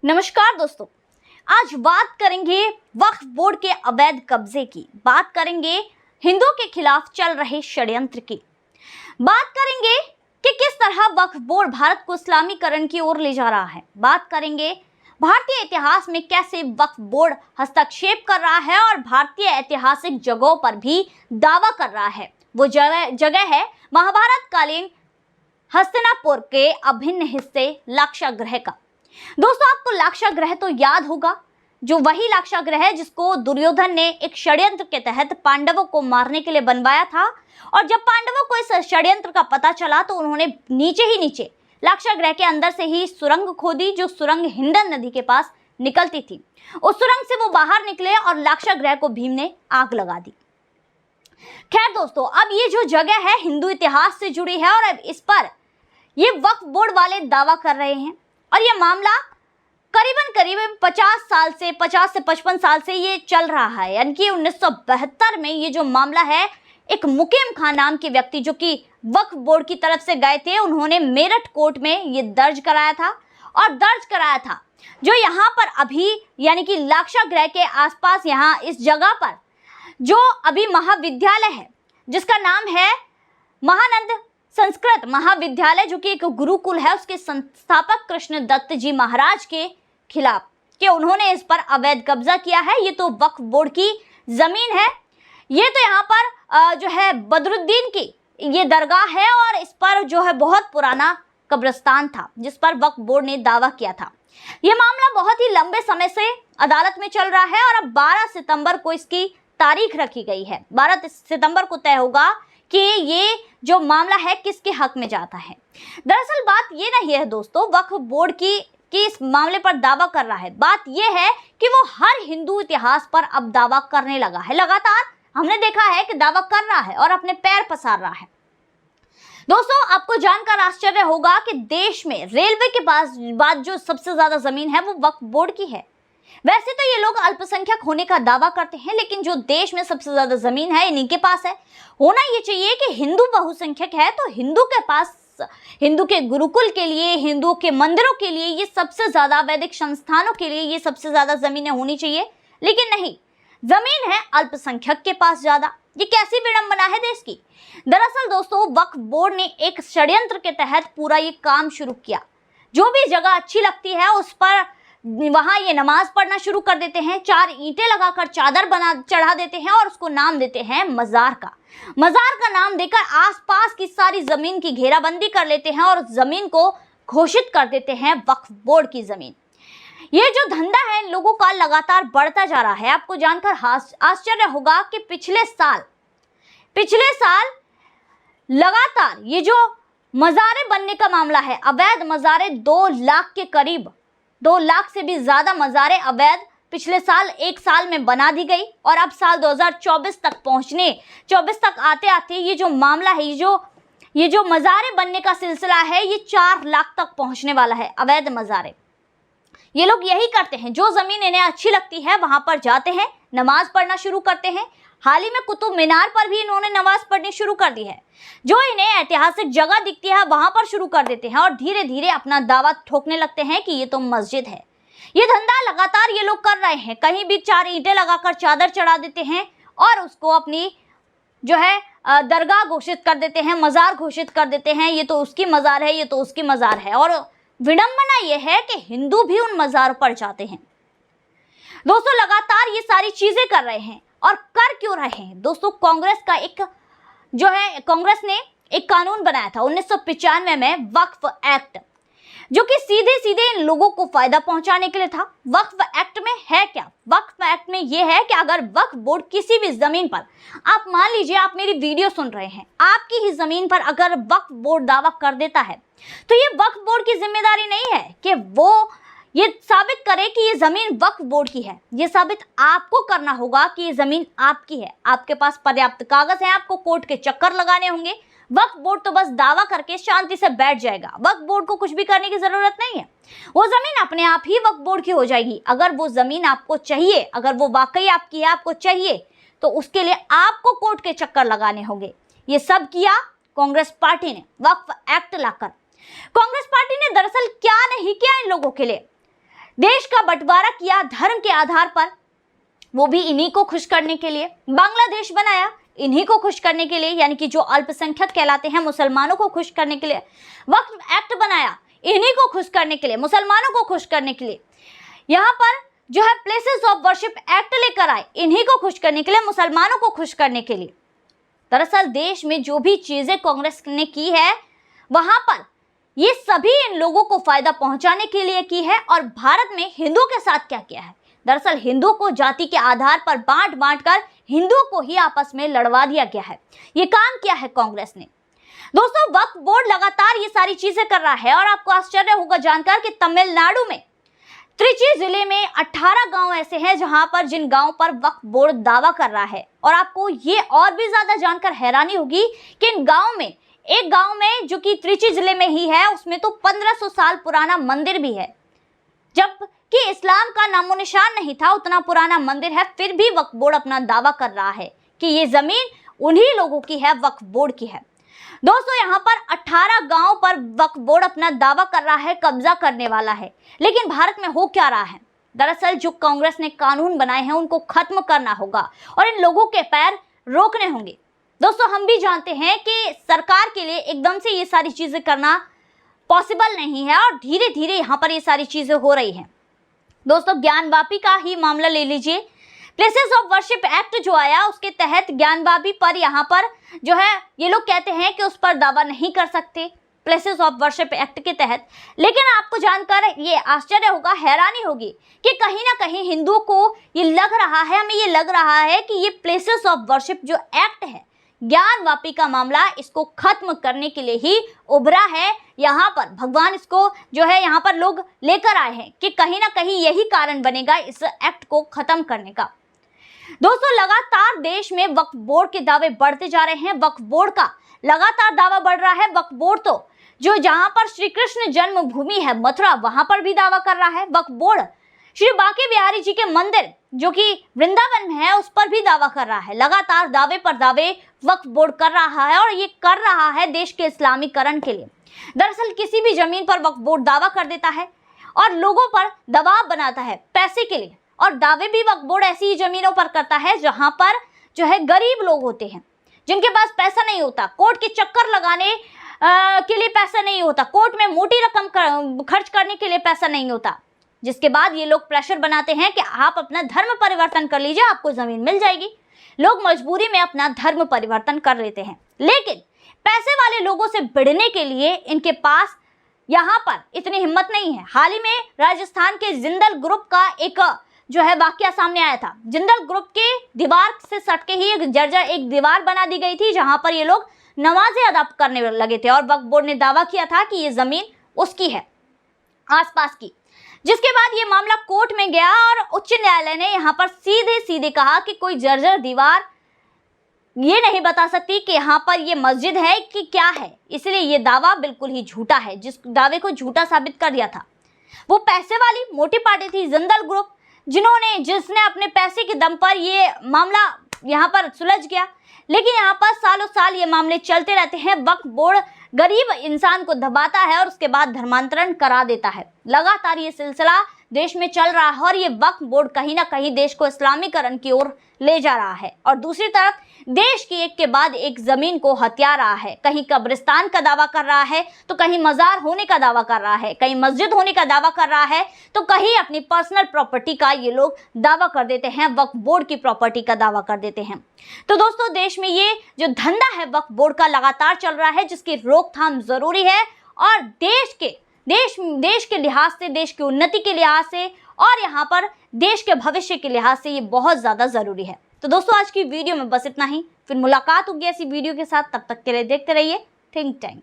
नमस्कार दोस्तों, आज बात करेंगे वक्फ बोर्ड के अवैध कब्जे की, बात करेंगे हिंदुओं के खिलाफ चल रहे षड्यंत्र की, बात करेंगे कि किस तरह वक्फ बोर्ड भारत को इस्लामीकरण की ओर ले जा रहा है, बात करेंगे भारतीय इतिहास में कैसे वक्फ बोर्ड हस्तक्षेप कर रहा है और भारतीय ऐतिहासिक जगहों पर भी दावा कर रहा है। वो जगह है महाभारत कालीन हस्तिनापुर के अभिन्न हिस्से लाक्षागृह का। दोस्तों, आपको लाक्षागृह तो याद होगा, जो वही लाक्षागृह है जिसको दुर्योधन ने एक षड्यंत्र के तहत पांडवों को मारने के लिए बनवाया था। और जब पांडवों को इस षड्यंत्र का पता चला तो उन्होंने नीचे लाक्षागृह के अंदर से ही सुरंग खोदी, जो सुरंग हिंडन नदी के पास निकलती थी। उस सुरंग से वो बाहर निकले और लाक्षागृह को भीम ने आग लगा दी। खैर दोस्तों, अब ये जो जगह है हिंदू इतिहास से जुड़ी है और अब इस पर ये वक्फ बोर्ड वाले दावा कर रहे हैं और ये मामला करीबन 50 से 55 साल से ये चल रहा है। यानी कि 1972 में ये जो मामला है, एक मुकीम खान नाम के व्यक्ति जो कि वक्फ बोर्ड की तरफ से गए थे, उन्होंने मेरठ कोर्ट में ये दर्ज कराया था जो यहाँ पर अभी यानी कि लाक्षागृह के आसपास यहाँ इस जगह पर जो अभी महाविद्यालय है जिसका नाम है महानंद संस्कृत महाविद्यालय, जो कि एक गुरुकुल है, उसके संस्थापक कृष्ण दत्त जी महाराज के खिलाफ कि उन्होंने इस पर अवैध कब्जा किया है। ये तो वक्फ बोर्ड की जमीन है, ये तो यहाँ पर जो है बदरुद्दीन की ये दरगाह है और इस पर जो है बहुत पुराना कब्रिस्तान था जिस पर वक्फ बोर्ड ने दावा किया था। ये मामला बहुत ही लंबे समय से अदालत में चल रहा है और अब 12 सितंबर को इसकी तारीख रखी गई है। 12 सितंबर को तय होगा कि ये जो मामला है किसके हक में जाता है। दरअसल बात ये नहीं है दोस्तों, वक्फ बोर्ड की इस मामले पर दावा कर रहा है, बात ये है कि वो हर हिंदू इतिहास पर अब दावा करने लगा है। लगातार हमने देखा है कि दावा कर रहा है और अपने पैर पसार रहा है। दोस्तों, आपको जानकर आश्चर्य होगा कि देश में रेलवे के बाद जो सबसे ज्यादा जमीन है वो वक्फ बोर्ड की है। वैसे तो ये लोग अल्पसंख्यक होने का दावा करते हैं, लेकिन जो देश में सबसे ज्यादा जमीन है इन्हीं के पास है। होना ये चाहिए कि हिंदू बहुसंख्यक है तो हिंदू के पास, हिंदू के गुरुकुल के लिए, हिंदुओं के मंदिरों के लिए, ये सबसे ज्यादा वैदिक संस्थानों के लिए ये सबसे ज्यादा जमीनें होनी चाहिए, लेकिन नहीं, जमीन है अल्पसंख्यक के पास ज्यादा। ये कैसी विडंबना है देश की। दरअसल दोस्तों, वक्फ बोर्ड ने एक षड्यंत्र के तहत पूरा ये काम शुरू किया। जो भी जगह अच्छी लगती है उस पर वहां ये नमाज पढ़ना शुरू कर देते हैं, 4 ईंटें लगाकर चादर चढ़ा देते हैं और उसको नाम देते हैं मजार का नाम देकर आसपास की सारी जमीन की घेराबंदी कर लेते हैं और जमीन को घोषित कर देते हैं वक्फ बोर्ड की जमीन। ये जो धंधा है इन लोगों का लगातार बढ़ता जा रहा है। आपको जानकर आश्चर्य होगा कि पिछले साल लगातार ये जो मजारे बनने का मामला है, अवैध मजारे 2 लाख के करीब, 2 लाख से भी ज्यादा मजारे अवैध पिछले साल, एक साल में बना दी गई और अब साल 2024 तक आते आते ये जो मामला है, ये जो मजारे बनने का सिलसिला है, ये 4 लाख तक पहुंचने वाला है। अवैध मजारे ये लोग यही करते हैं, जो जमीन इन्हें अच्छी लगती है वहां पर जाते हैं, नमाज पढ़ना शुरू करते हैं। हाल ही में कुतुब मीनार पर भी इन्होंने नमाज पढ़नी शुरू कर दी है। जो इन्हें ऐतिहासिक जगह दिखती है वहां पर शुरू कर देते हैं और धीरे धीरे अपना दावा ठोकने लगते हैं कि ये तो मस्जिद है। ये धंधा लगातार ये लोग कर रहे हैं, कहीं भी 4 ईंटें लगाकर चादर चढ़ा देते हैं और उसको अपनी जो है दरगाह घोषित कर देते हैं, मजार घोषित कर देते हैं। ये तो उसकी मजार है, ये तो उसकी मजार है। और विडंबना ये है कि हिंदू भी उन मजारों पर जाते हैं। दोस्तों, लगातार ये सारी चीजें कर रहे हैं और कर क्यों रहे हैं दोस्तों? कांग्रेस ने एक कानून बनाया था 1995 में, वक्फ एक्ट, जो कि सीधे इन लोगों को फायदा पहुंचाने के लिए था। वक्फ एक्ट में है क्या? वक्फ एक्ट में यह है कि अगर वक्फ बोर्ड किसी भी जमीन पर, आप मान लीजिए आप मेरी वीडियो सुन रहे हैं, आपकी ही जमीन पर अगर वक्फ बोर्ड दावा कर देता है तो ये वक्फ बोर्ड की जिम्मेदारी नहीं है कि वो ये साबित करे कि ये जमीन वक्फ बोर्ड की है। ये साबित आपको करना होगा कि ये जमीन आपकी है। आपके पास पर्याप्त कागज है, आपको कोर्ट के चक्कर लगाने होंगे। वक्फ बोर्ड तो बस दावा करके शांति से बैठ जाएगा। वक्फ बोर्ड को कुछ भी करने की जरूरत नहीं है, वो जमीन अपने आप ही वक्फ बोर्ड की हो जाएगी। अगर वो जमीन आपको चाहिए, अगर वो वाकई आपकी है, आपको चाहिए, तो उसके लिए आपको कोर्ट के चक्कर लगाने होंगे। ये सब किया कांग्रेस पार्टी ने वक्फ एक्ट लाकर। कांग्रेस पार्टी ने दरअसल क्या नहीं किया इन लोगों के लिए। देश का बंटवारा किया धर्म के आधार पर, वो भी इन्हीं को खुश करने के लिए। बांग्लादेश बनाया इन्हीं को खुश करने के लिए, यानी कि जो अल्पसंख्यक कहलाते हैं मुसलमानों को खुश करने के लिए। वक्फ एक्ट बनाया इन्हीं को खुश करने के लिए, मुसलमानों को खुश करने के लिए। यहाँ पर जो है प्लेसेस ऑफ वर्शिप एक्ट लेकर आए इन्हीं को खुश करने के लिए, मुसलमानों को खुश करने के लिए। दरअसल देश में जो भी चीजें कांग्रेस ने की है वहां पर ये सभी इन लोगों को फायदा पहुंचाने के लिए की है। और भारत में हिंदुओं के साथ क्या किया है? दरअसल हिंदुओं को जाति के आधार पर बांट बांट कर हिंदुओं को ही आपस में लड़वा दिया गया है। ये काम किया है कांग्रेस ने। दोस्तों, वक्फ बोर्ड लगातार ये सारी चीजें कर रहा है और आपको आश्चर्य होगा जानकर कि तमिलनाडु में त्रिची जिले में 18 गांव ऐसे हैं जहां पर जिन गांव पर वक्फ बोर्ड दावा कर रहा है। और आपको ये और भी ज्यादा जानकर हैरानी होगी कि इन गांव में, एक गांव में जो कि त्रिची जिले में ही है, उसमें तो 1500 साल पुराना मंदिर भी है, जबकि इस्लाम का नामो निशान नहीं था, उतना पुराना मंदिर है। फिर भी वक्फ बोर्ड अपना दावा कर रहा है कि ये जमीन उन्हीं लोगों की है, वक्फ बोर्ड की है। दोस्तों, यहाँ पर 18 गांव पर वक्फ बोर्ड अपना दावा कर रहा है, कब्जा करने वाला है। लेकिन भारत में हो क्या रहा है? दरअसल जो कांग्रेस ने कानून बनाए हैं उनको खत्म करना होगा और इन लोगों के पैर रोकने होंगे। दोस्तों, हम भी जानते हैं कि सरकार के लिए एकदम से ये सारी चीजें करना पॉसिबल नहीं है और धीरे धीरे यहाँ पर ये सारी चीजें हो रही हैं। दोस्तों, ज्ञानवापी का ही मामला ले लीजिए। प्लेसेस ऑफ वर्शिप एक्ट जो आया उसके तहत ज्ञानवापी पर यहाँ पर जो है ये लोग कहते हैं कि उस पर दावा नहीं कर सकते प्लेसेस ऑफ वर्शिप एक्ट के तहत। लेकिन आपको जानकर ये आश्चर्य होगा, हैरानी होगी कि कहीं ना कहीं हिंदुओं को ये लग रहा है, हमें ये लग रहा है कि ये प्लेसेस ऑफ वर्शिप जो एक्ट है, ज्ञानवापी का मामला, इसको खत्म करने के लिए ही उभरा है। यहाँ पर भगवान इसको जो है यहाँ पर लोग लेकर आए हैं कि कहीं ना कहीं यही कारण बनेगा इस एक्ट को खत्म करने का। दोस्तों, लगातार देश में वक्फ बोर्ड के दावे बढ़ते जा रहे हैं। वक्फ बोर्ड का लगातार दावा बढ़ रहा है। वक्फ बोर्ड तो जो जहां पर श्री कृष्ण जन्मभूमि है मथुरा, वहां पर भी दावा कर रहा है। वक्फ बोर्ड श्री बांके बिहारी जी के मंदिर जो कि वृंदावन में है उस पर भी दावा कर रहा है। लगातार दावे पर दावे वक्फ बोर्ड कर रहा है और ये कर रहा है देश के इस्लामीकरण के लिए। दरअसल किसी भी जमीन पर वक्फ बोर्ड दावा कर देता है और लोगों पर दबाव बनाता है पैसे के लिए। और दावे भी वक्फ बोर्ड ऐसी ही जमीनों पर करता है जहां पर जो है गरीब लोग होते हैं, जिनके पास पैसा नहीं होता, कोर्ट के चक्कर लगाने के लिए पैसा नहीं होता, कोर्ट में मोटी रकम खर्च करने के लिए पैसा नहीं होता, जिसके बाद ये लोग प्रेशर बनाते हैं कि आप अपना धर्म परिवर्तन कर लीजिए, आपको जमीन मिल जाएगी। लोग मजबूरी में अपना धर्म परिवर्तन कर लेते हैं। लेकिन पैसे वाले लोगों से भिड़ने के लिए इनके पास यहाँ पर इतनी हिम्मत नहीं है। हाल ही में राजस्थान के जिंदल ग्रुप का एक जो है वाकया सामने आया था। जिंदल ग्रुप के दीवार से सटके ही एक दीवार बना दी गई थी जहां पर ये लोग नमाजें अदा करने लगे थे और वक्फ बोर्ड ने दावा किया था कि ये जमीन उसकी है, आसपास की। जिसके बाद ये मामला कोर्ट में गया और उच्च न्यायालय ने यहाँ पर सीधे सीधे कहा कि कोई जर्जर दीवार ये नहीं बता सकती कि यहाँ पर ये मस्जिद है कि क्या है, इसलिए ये दावा बिल्कुल ही झूठा है। जिस दावे को झूठा साबित कर दिया था वो पैसे वाली मोटी पार्टी थी जिंदल ग्रुप, जिसने अपने पैसे के दम पर ये मामला यहाँ पर सुलझ गया। लेकिन यहाँ पर सालों साल ये मामले चलते रहते हैं। वक्फ बोर्ड गरीब इंसान को दबाता है और उसके बाद धर्मांतरण करा देता है। लगातार ये सिलसिला देश में चल रहा है और ये वक्फ बोर्ड कहीं ना कहीं देश को इस्लामीकरण की ओर ले जा रहा है और दूसरी तरफ देश की एक के बाद एक जमीन को हत्या रहा है। कहीं कब्रिस्तान का दावा कर रहा है तो कहीं मजार होने का दावा कर रहा है, कहीं मस्जिद होने का दावा कर रहा है तो कहीं अपनी पर्सनल प्रॉपर्टी का ये लोग दावा कर देते हैं, वक्फ बोर्ड की प्रॉपर्टी का दावा कर देते हैं। तो दोस्तों, देश में ये जो धंधा है वक्फ बोर्ड का लगातार चल रहा है, जिसकी रोकथाम जरूरी है और देश के लिहाज से, देश की उन्नति के लिहाज से और यहाँ पर देश के भविष्य के लिहाज से ये बहुत ज़्यादा ज़रूरी है। तो दोस्तों, आज की वीडियो में बस इतना ही। फिर मुलाकात होगी ऐसी वीडियो के साथ, तब तक के लिए देखते रहिए थिंक टैंक।